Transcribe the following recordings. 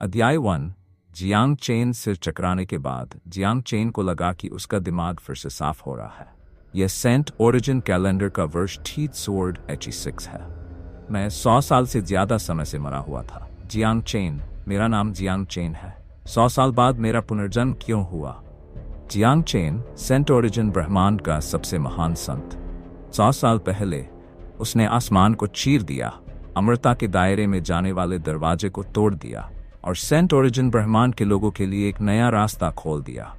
अध्याय 1। Jiang chain सिर चकराने के बाद जियांग चेन को लगा कि उसका दिमाग फिर से साफ हो रहा है। यह सेंट ओरिजिन कैलेंडर का वर्ष टीथ स्वॉर्ड HE6 है। मैं 100 साल से ज्यादा समय से मरा हुआ था। जियांग चेन, मेरा नाम जियांग चेन है। 100 साल बाद मेरा पुनर्जन्म क्यों हुआ? जियांग चेन सेंट ओरिजिन ब्रह्मांड का सबसे महान संत। 100 साल पहले उसने आसमान को चीर दिया, अमरता के दायरे में जाने वाले दरवाजे को तोड़ दिया और सेंट ओरिजिन ब्रह्मांड के लोगों के लिए एक नया रास्ता खोल दिया।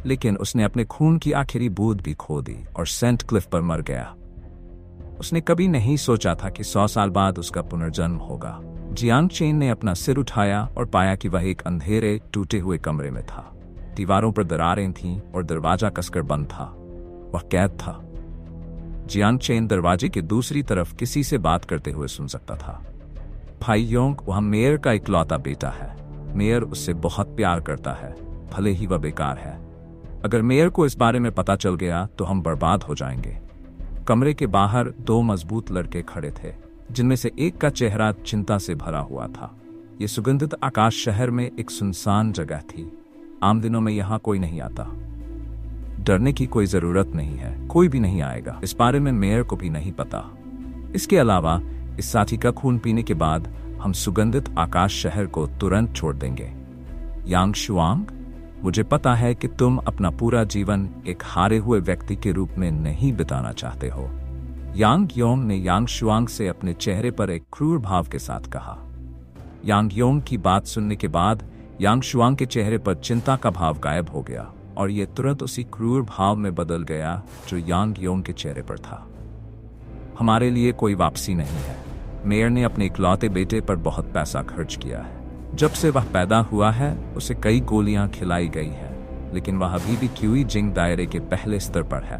लेकिन उसने अपने खून की आखिरी बूंद भी खो दी और सेंट क्लिफ पर मर गया। उसने कभी नहीं सोचा था कि 100 साल बाद उसका पुनर्जन्म होगा। जियांग चेन ने अपना सिर उठाया और पाया कि वह एक अंधेरे टूटे हुए कमरे में था। दीवारों पर दरारें थीं और दरवाजा कसकर बंद था। वह कैद था। जियांग चेन दरवाजे की दूसरी तरफ किसी से बात करते हुए सुन सकता था। भाई योंग, वह मेयर का इकलौता बेटा है। मेयर उससे बहुत प्यार करता है, भले ही वह बेकार है। अगर मेयर को इस बारे में पता चल गया तो हम बर्बाद हो जाएंगे। कमरे के बाहर 2 मजबूत लड़के खड़े थे, जिनमें से एक का चेहरा चिंता से भरा हुआ था। ये सुगंधित आकाश शहर में एक सुनसान जगह थी। आम दिनों में यहाँ कोई नहीं आता। डरने की कोई जरूरत नहीं है, कोई भी नहीं आएगा। इस बारे में मेयर को भी नहीं पता। इसके अलावा इस साथी का खून पीने के बाद हम सुगंधित आकाश शहर को तुरंत छोड़ देंगे। यांग शुआंग, मुझे पता है कि तुम अपना पूरा जीवन एक हारे हुए व्यक्ति के रूप में नहीं बिताना चाहते हो। यांग योंग ने यांग शुआंग से अपने चेहरे पर एक क्रूर भाव के साथ कहा। यांग योंग की बात सुनने के बाद यांग शुआंग के चेहरे पर चिंता का भाव गायब हो गया और यह तुरंत उसी क्रूर भाव में बदल गया जो यांग योंग के चेहरे पर था। हमारे लिए कोई वापसी नहीं है। मेयर ने अपने इकलौते बेटे पर बहुत पैसा खर्च किया है। जब से वह पैदा हुआ है उसे कई गोलियां खिलाई गई है, लेकिन वह अभी भी क्यूई जिंग दायरे के पहले स्तर पर है।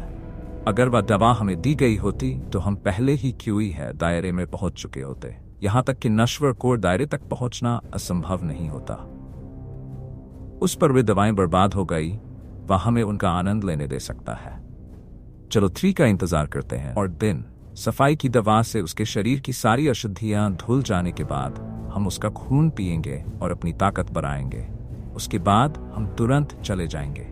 अगर वह दवा हमें दी गई होती तो हम पहले ही क्यूई है दायरे में पहुंच चुके होते। यहां तक कि नश्वर कोर दायरे तक पहुंचना असंभव नहीं होता। उस पर वे दवाएं बर्बाद हो गई, वह हमें उनका आनंद लेने दे सकता है। चलो 3 का इंतजार करते हैं। और दिन सफाई की दवा से उसके शरीर की सारी अशुद्धियां धुल जाने के बाद हम उसका खून पिएंगे और अपनी ताकत बढ़ाएंगे। उसके बाद हम तुरंत चले जाएंगे।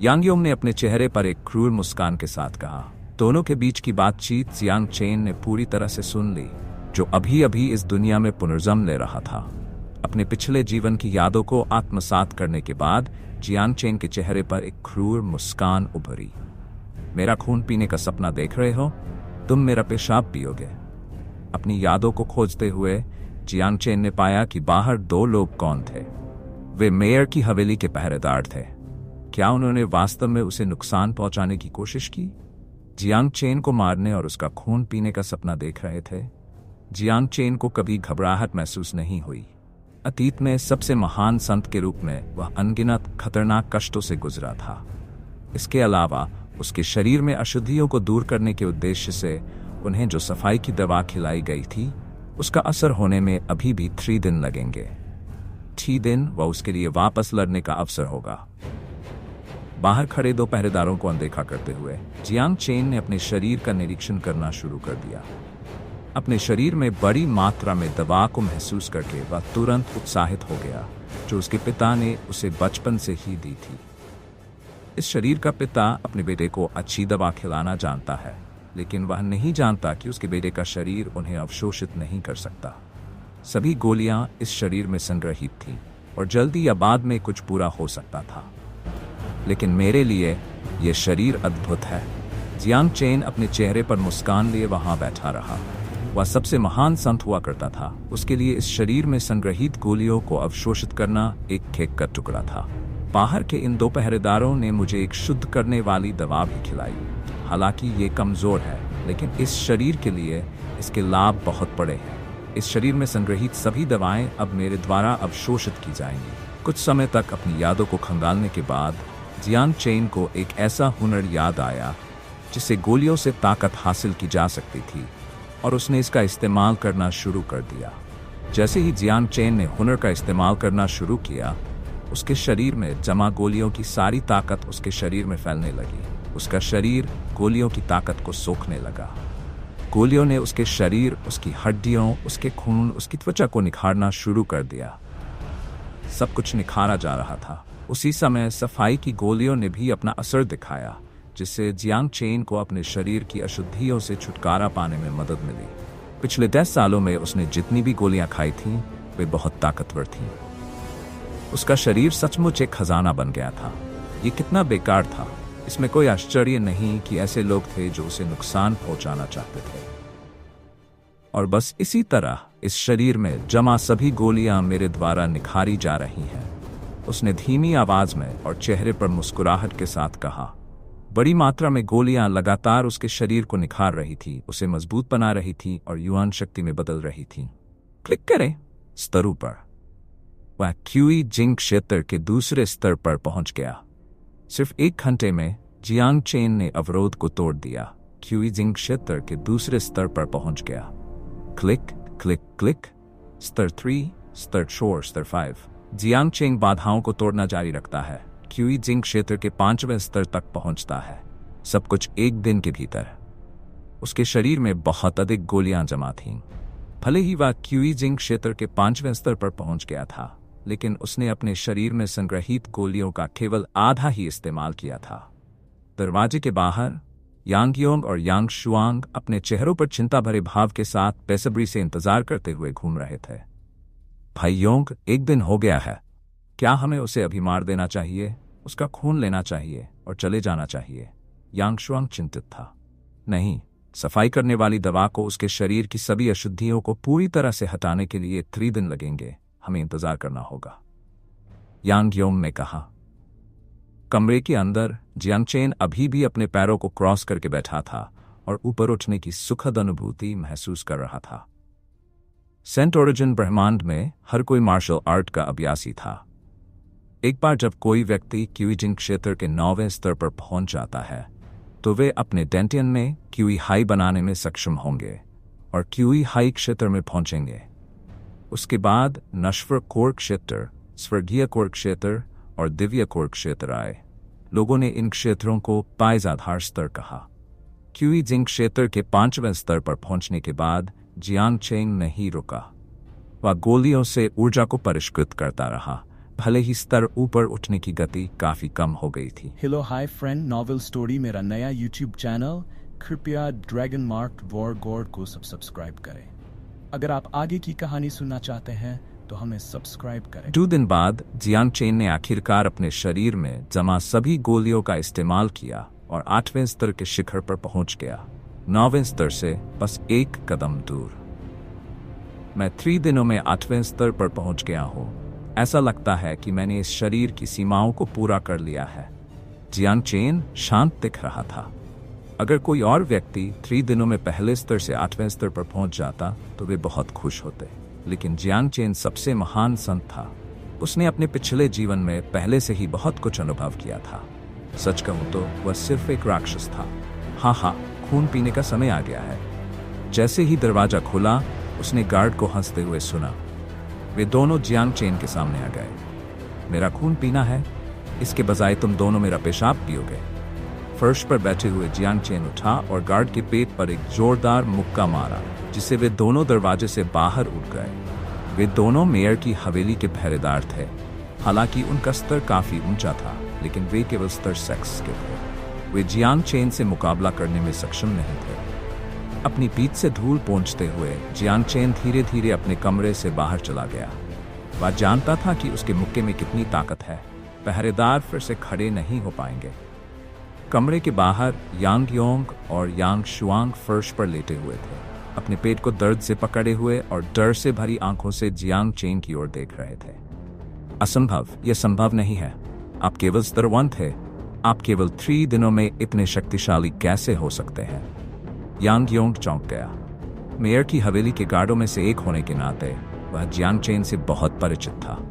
यांग योंग ने अपने चेहरे पर एक क्रूर मुस्कान के साथ कहा। दोनों के बीच की बातचीत जियांग चेन ने पूरी तरह से सुन ली, जो अभी अभी इस दुनिया में पुनर्जन्म ले रहा था। अपने पिछले जीवन की यादों को आत्मसात करने के बाद जियांग चेन के चेहरे पर एक क्रूर मुस्कान उभरी। मेरा खून पीने का सपना देख रहे हो? तुम मेरा पेशाब पियोगे। अपनी यादों को खोजते हुए जियांग चेन ने पाया कि बाहर 2 लोग कौन थे। वे मेयर की हवेली के पहरेदार थे। क्या उन्होंने वास्तव में उसे नुकसान पहुंचाने की कोशिश की? जियांग चेन को मारने और उसका खून पीने का सपना देख रहे थे। जियांग चेन को कभी घबराहट महसूस नहीं हुई। अतीत में सबसे महान संत के रूप में वह अनगिनत खतरनाक कष्टों से गुजरा था। इसके अलावा उसके शरीर में अशुद्धियों को दूर करने के उद्देश्य से उन्हें जो सफाई की दवा खिलाई गई थी, उसका असर होने में अभी भी 3 दिन लगेंगे। 3 दिन वह उसके लिए वापस लड़ने का अवसर होगा। बाहर खड़े 2 पहरेदारों को अनदेखा करते हुए जियांग चेन ने अपने शरीर का निरीक्षण करना शुरू कर दिया। अपने शरीर में बड़ी मात्रा में दवा को महसूस करके वह तुरंत उत्साहित हो गया, जो उसके पिता ने उसे बचपन से ही दी थी। इस शरीर का पिता अपने बेटे को अच्छी दवा खिलाना जानता है, लेकिन वह नहीं जानता कि उसके बेटे का शरीर उन्हें अवशोषित नहीं कर सकता। सभी गोलियां इस शरीर में संग्रहित थीं और जल्दी या बाद में कुछ पूरा हो सकता था। लेकिन मेरे लिए यह शरीर अद्भुत है। जियांग चेन अपने चेहरे पर मुस्कान लिए वहां बैठा रहा। वह सबसे महान संत हुआ करता था। उसके लिए इस शरीर में संग्रहित गोलियों को अवशोषित करना एक खेत का टुकड़ा था। बाहर के इन 2 पहरेदारों ने मुझे एक शुद्ध करने वाली दवा भी खिलाई। हालांकि ये कमजोर है, लेकिन इस शरीर के लिए इसके लाभ बहुत बड़े हैं। इस शरीर में संग्रहित सभी दवाएं अब मेरे द्वारा अवशोषित की जाएंगी। कुछ समय तक अपनी यादों को खंगालने के बाद जियांग चेन को एक ऐसा हुनर याद आया जिससे गोलियों से ताकत हासिल की जा सकती थी, और उसने इसका इस्तेमाल करना शुरू कर दिया। जैसे ही जियांग चेन ने हुनर का इस्तेमाल करना शुरू किया, उसके शरीर में जमा गोलियों की सारी ताकत उसके शरीर में फैलने लगी। उसका शरीर गोलियों की ताकत को सोखने लगा। गोलियों ने उसके शरीर, उसकी हड्डियों, उसके खून, उसकी त्वचा को निखारना शुरू कर दिया। सब कुछ निखारा जा रहा था। उसी समय सफाई की गोलियों ने भी अपना असर दिखाया, जिससे जियांग चेन को अपने शरीर की अशुद्धियों से छुटकारा पाने में मदद मिली। पिछले 10 सालों में उसने जितनी भी गोलियां खाई थीं, वे बहुत ताकतवर थीं। उसका शरीर सचमुच एक खजाना बन गया था। ये कितना बेकार था। इसमें कोई आश्चर्य नहीं कि ऐसे लोग थे जो उसे नुकसान पहुंचाना चाहते थे। और बस इसी तरह इस शरीर में जमा सभी गोलियां मेरे द्वारा निखारी जा रही हैं, उसने धीमी आवाज में और चेहरे पर मुस्कुराहट के साथ कहा। बड़ी मात्रा में गोलियां लगातार उसके शरीर को निखार रही थी, उसे मजबूत बना रही थी और युआन शक्ति में बदल रही थी। क्लिक करें स्तरों पर। वह क्यूई जिंग क्षेत्र के दूसरे स्तर पर पहुंच गया। सिर्फ 1 घंटे में जियांग चेन ने अवरोध को तोड़ दिया। क्यूई जिंग क्षेत्र के दूसरे स्तर पर पहुंच गया। Click click click. स्तर 3, स्तर 4, स्तर 5। जियांग चेन बाधाओं को तोड़ना जारी रखता है। क्यूई जिंग क्षेत्र के 5वें स्तर तक पहुंचता है। सब कुछ 1 दिन के भीतर। उसके शरीर में बहुत अधिक गोलियां जमा थीं। भले ही वह क्यूई जिंग क्षेत्र के 5वें स्तर पर पहुंच गया था, लेकिन उसने अपने शरीर में संग्रहित गोलियों का केवल आधा ही इस्तेमाल किया था। दरवाजे के बाहर यांग योंग और यांग शुआंग अपने चेहरों पर चिंता भरे भाव के साथ बेसब्री से इंतजार करते हुए घूम रहे थे। भाई योंग, 1 दिन हो गया है। क्या हमें उसे अभी मार देना चाहिए, उसका खून लेना चाहिए और चले जाना चाहिए? यांग शुआंग चिंतित था। नहीं, सफाई करने वाली दवा को उसके शरीर की सभी अशुद्धियों को पूरी तरह से हटाने के लिए 3 दिन लगेंगे। हमें इंतजार करना होगा, यांग योंग ने कहा। कमरे के अंदर जियांग चेन अभी भी अपने पैरों को क्रॉस करके बैठा था और ऊपर उठने की सुखद अनुभूति महसूस कर रहा था। सेंट ओरिजिन ब्रह्मांड में हर कोई मार्शल आर्ट का अभ्यासी था। एक बार जब कोई व्यक्ति क्यूई जिंग क्षेत्र के 9वें स्तर पर पहुंच जाता है, तो वे अपने डेंटियन में क्यूई हाई बनाने में सक्षम होंगे और क्यूई हाई क्षेत्र में पहुंचेंगे। उसके बाद नश्वर कोर क्षेत्र, स्वर्गीय कोर क्षेत्र और दिव्य कोर क्षेत्र आए। लोगों ने इन क्षेत्रों को पाइज़ाधार स्तर कहा। क्यूई जिंग क्षेत्र के 5वें स्तर पर पहुंचने के बाद जियांग चेन नहीं रुका। वह गोलियों से ऊर्जा को परिष्कृत करता रहा, भले ही स्तर ऊपर उठने की गति काफी कम हो गई थी। Hello hi friend, novel story मेरा नया यूट्यूब चैनल। कृपया ड्रैगन मार्क वॉर गॉड को सब्सक्राइब करें। अगर आप आगे की कहानी सुनना चाहते हैं तो हमें सब्सक्राइब करें। 2 दिन बाद जियांग चेन ने आखिरकार अपने शरीर में जमा सभी गोलियों का इस्तेमाल किया और 8वें स्तर के शिखर पर पहुंच गया, 9वें स्तर से बस 1 कदम दूर। मैं 3 दिनों में 8वें स्तर पर पहुंच गया हूं। ऐसा लगता है कि मैंने इस शरीर की सीमाओं को पूरा कर लिया है। जियांग चेन शांत दिख रहा था। अगर कोई और व्यक्ति 3 दिनों में पहले स्तर से 8वें स्तर पर पहुंच जाता तो वे बहुत खुश होते, लेकिन जियांग चेन सबसे महान संत था। उसने अपने पिछले जीवन में पहले से ही बहुत कुछ अनुभव किया था। सच कहूं तो वह सिर्फ एक राक्षस था। हाँ, खून पीने का समय आ गया है। जैसे ही दरवाजा खुला, उसने गार्ड को हंसते हुए सुना। वे दोनों जियांग चेन के सामने आ गए। मेरा खून पीना है, इसके बजाय तुम दोनों मेरा पेशाब पियोगे। फर्श पर बैठे हुए जियांग चेन उठा और गार्ड के पेट पर एक जोरदार मुक्का मारा, जिससे वे दोनों दरवाजे से बाहर उठ गए। वे दोनों मेयर की हवेली के पहरेदार थे। हालांकि उनका स्तर काफी ऊंचा था, लेकिन वे केवल स्तर 6 के थे। वे जियांग चेन से मुकाबला करने में सक्षम नहीं थे। अपनी पीठ से धूल पोंछते हुए जियांग चेन धीरे धीरे अपने कमरे से बाहर चला गया। वह जानता था कि उसके मुक्के में कितनी ताकत है। पहरेदार फिर से खड़े नहीं हो पाएंगे। कमरे के बाहर यांग योंग और यांग शुआंग फर्श पर लेटे हुए थे, अपने पेट को दर्द से पकड़े हुए और डर से भरी आंखों से जियांग चेन की ओर देख रहे थे। असंभव, यह संभव नहीं है। आप केवल स्तर 1 थे। आप केवल 3 दिनों में इतने शक्तिशाली कैसे हो सकते हैं? यांग योंग चौंक गया। मेयर की हवेली के गार्डों में से एक होने के नाते वह जियांग चेन से बहुत परिचित था।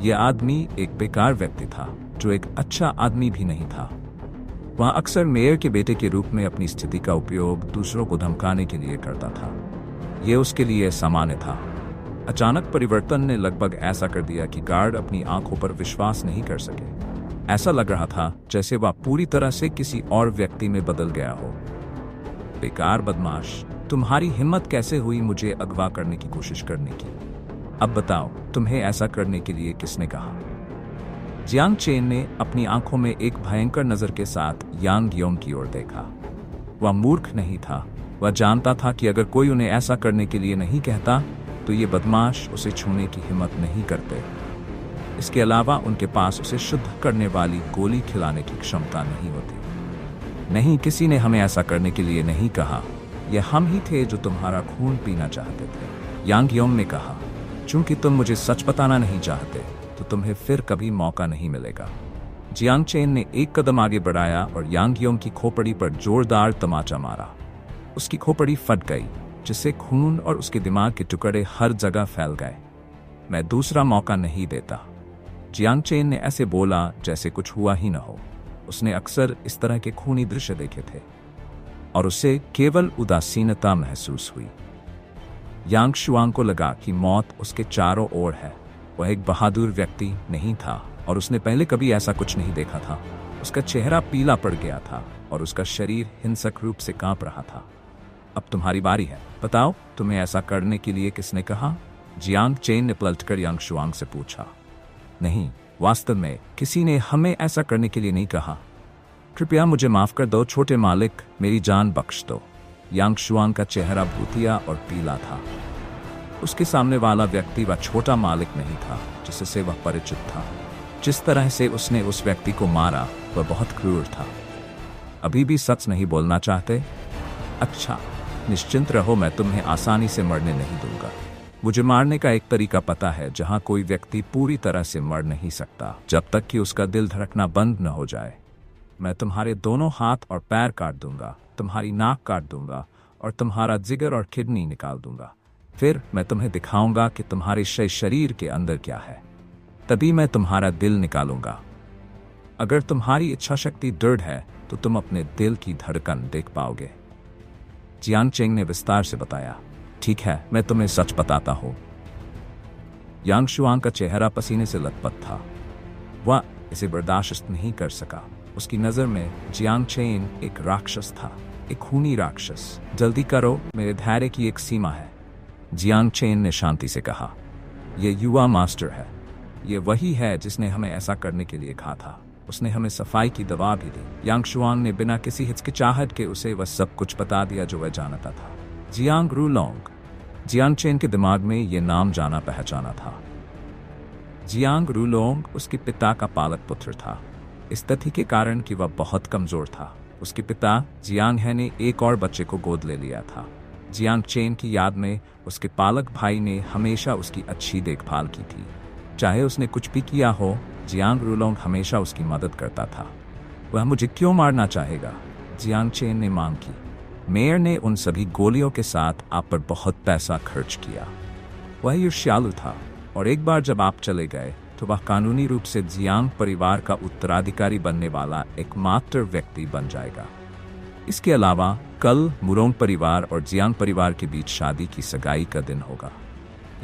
यह आदमी एक बेकार व्यक्ति था, जो एक अच्छा आदमी भी नहीं था। वह अक्सर मेयर के बेटे के रूप में अपनी स्थिति का उपयोग दूसरों को धमकाने के लिए करता था। यह उसके लिए सामान्य था। अचानक परिवर्तन ने लगभग ऐसा कर दिया कि गार्ड अपनी आंखों पर विश्वास नहीं कर सके। ऐसा लग रहा था जैसे वह पूरी तरह से किसी और व्यक्ति में बदल गया हो। बेकार बदमाश, तुम्हारी हिम्मत कैसे हुई मुझे अगवा करने की कोशिश करने की? अब बताओ, तुम्हें ऐसा करने के लिए किसने कहा? जियांग चेन ने अपनी आंखों में एक भयंकर नजर के साथ यांग योंग की ओर देखा। वह मूर्ख नहीं था। वह जानता था कि अगर कोई उन्हें ऐसा करने के लिए नहीं कहता तो ये बदमाश उसे छूने की हिम्मत नहीं करते। इसके अलावा उनके पास उसे शुद्ध करने वाली गोली खिलाने की क्षमता नहीं होती। नहीं, किसी ने हमें ऐसा करने के लिए नहीं कहा। यह हम ही थे जो तुम्हारा खून पीना चाहते थे, यांग योंग ने कहा। चूंकि तुम मुझे सच बताना नहीं चाहते तो तुम्हें फिर कभी मौका नहीं मिलेगा। जियांग चेन ने एक कदम आगे बढ़ाया और यांग योंग की खोपड़ी पर जोरदार तमाचा मारा। उसकी खोपड़ी फट गई, जिससे खून और उसके दिमाग के टुकड़े हर जगह फैल गए। मैं दूसरा मौका नहीं देता। जियांग चेन ने ऐसे बोला जैसे कुछ हुआ ही न हो। उसने अक्सर इस तरह के खूनी दृश्य देखे थे और उसे केवल उदासीनता महसूस हुई। यांग शुआंग को लगा कि मौत उसके चारों ओर है। वह एक बहादुर व्यक्ति नहीं था और उसने पहले कभी ऐसा कुछ नहीं देखा था। उसका चेहरा पीला पड़ गया था और उसका शरीर हिंसक रूप से कांप रहा था। अब तुम्हारी बारी है, बताओ, तुम्हें ऐसा करने के लिए किसने कहा? जियांग चेन ने पलटकर यांग शुआंग से पूछा। नहीं, वास्तव में किसी ने हमें ऐसा करने के लिए नहीं कहा। कृपया मुझे माफ कर दो छोटे मालिक, मेरी जान बख्श दो। यांग शुआंग का चेहरा भूतिया और पीला था। उसके सामने वाला व्यक्ति वह छोटा मालिक नहीं था जिससे वह परिचित था। जिस तरह से उसने उस व्यक्ति को मारा वह बहुत क्रूर था। अभी भी सच नहीं बोलना चाहते? अच्छा, निश्चिंत रहो, मैं तुम्हें आसानी से मरने नहीं दूंगा। मुझे मारने का एक तरीका पता है जहां कोई व्यक्ति पूरी तरह से मर नहीं सकता जब तक कि उसका दिल धड़कना बंद न हो जाए। मैं तुम्हारे दोनों हाथ और पैर काट दूंगा, तुम्हारी नाक काट दूंगा और तुम्हारा जिगर और किडनी निकाल दूंगा। फिर मैं तुम्हें दिखाऊंगा कि तुम्हारे शरीर के अंदर क्या है। तभी मैं तुम्हारा दिल निकालूंगा। अगर तुम्हारी इच्छा शक्ति दृढ़ है तो तुम अपने दिल की धड़कन देख पाओगे। जियांग चेन ने विस्तार से बताया। ठीक है, मैं तुम्हें सच बताता हूं। यांग शुआंग का चेहरा पसीने से लथपथ था। वह इसे बर्दाश्त नहीं कर सका। उसकी नजर में जियांग चेन एक राक्षस था, एक खूनी राक्षस। जल्दी करो, मेरे धैर्य की एक सीमा है, जियांग चेन ने शांति से कहा। यह युवा मास्टर है। यह वही है जिसने हमें ऐसा करने के लिए कहा था। उसने हमें सफाई की दवा भी दी। यांग शुआंग ने बिना किसी हिचकिचाहट के उसे वह सब कुछ बता दिया जो वह जानता था। जियांग रूलोंग। जियांग चेन के दिमाग में यह नाम जाना पहचाना था। जियांग रूलोंग उसके पिता का पालक पुत्र था। इस तथ्य के कारण कि वह बहुत कमजोर था, उसके पिता जियांग हे ने एक और बच्चे को गोद ले लिया था। जियांग चेन की याद में उसके पालक भाई ने हमेशा उसकी अच्छी देखभाल की थी। चाहे उसने कुछ भी किया हो, जियांग रूलोंग हमेशा उसकी मदद करता था। वह मुझे क्यों मारना चाहेगा? जियांग चेन ने मांग की। मेयर ने उन सभी गोलियों के साथ आप पर बहुत पैसा खर्च किया। वह ईर्ष्यालु था और एक बार जब आप चले गए तो वह कानूनी रूप से जियांग परिवार का उत्तराधिकारी बनने वाला एकमात्र व्यक्ति बन जाएगा। इसके अलावा कल मुरोंग परिवार और जियांग परिवार के बीच शादी की सगाई का दिन होगा।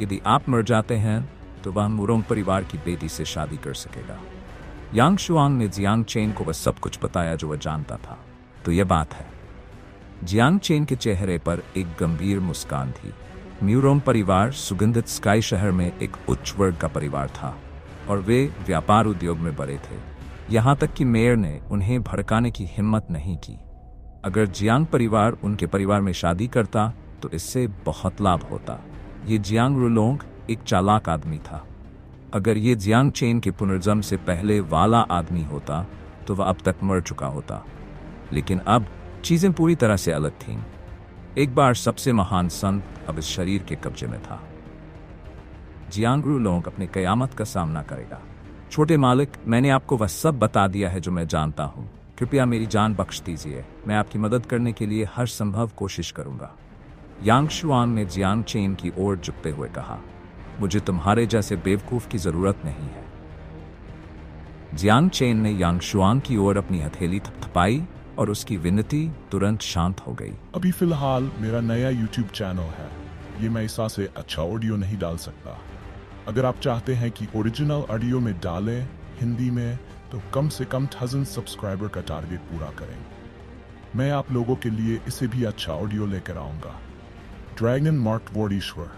यदि आप मर जाते हैं तो वह मुरोंग परिवार की बेटी से शादी कर सकेगा। यांग शुआंग ने जियांग चेन को वह सब कुछ बताया जो वह जानता था। तो यह बात है। जियांग चेन के चेहरे पर एक गंभीर मुस्कान थी। म्यूरोंग परिवार सुगंधित स्काई शहर में एक उच्च वर्ग का परिवार था और वे व्यापार उद्योग में बड़े थे। यहाँ तक कि मेयर ने उन्हें भड़काने की हिम्मत नहीं की। अगर जियांग परिवार उनके परिवार में शादी करता तो इससे बहुत लाभ होता। ये जियांग रूलोंग एक चालाक आदमी था। अगर ये जियांग चेन के पुनर्जन्म से पहले वाला आदमी होता तो वह अब तक मर चुका होता। लेकिन अब चीजें पूरी तरह से अलग थीं। एक बार सबसे महान संत अब इस शरीर के कब्जे में था। जियांग रूलोंग अपने कयामत का सामना करेगा। छोटे मालिक, मैंने आपको वह सब बता दिया है जो मैं जानता हूँ। कृपया मेरी जान बख्श दीजिए। मैं आपकी मदद करने के लिए हर संभव कोशिश करूंगा। यांग शुआंग ने जियांग चेन की ओर झुकते हुए कहा, मुझे तुम्हारे जैसे बेवकूफ की जरूरत नहीं है। जियांग चेन ने यांग शुआंग की ओर अपनी हथेली थपथपाई और उसकी विनती तुरंत शांत हो गई। अभी फिलहाल मेरा नया YouTube चैनल है। ये मैं इस से अच्छा ऑडियो नहीं डाल सकता। अगर आप चाहते हैं कि ओरिजिनल ऑडियो में डालें हिंदी में तो कम से कम 1000 सब्सक्राइबर का टारगेट पूरा करें। मैं आप लोगों के लिए इसे भी अच्छा ऑडियो लेकर आऊंगा। ड्रैगन मार्क वॉर्ड ईश्वर।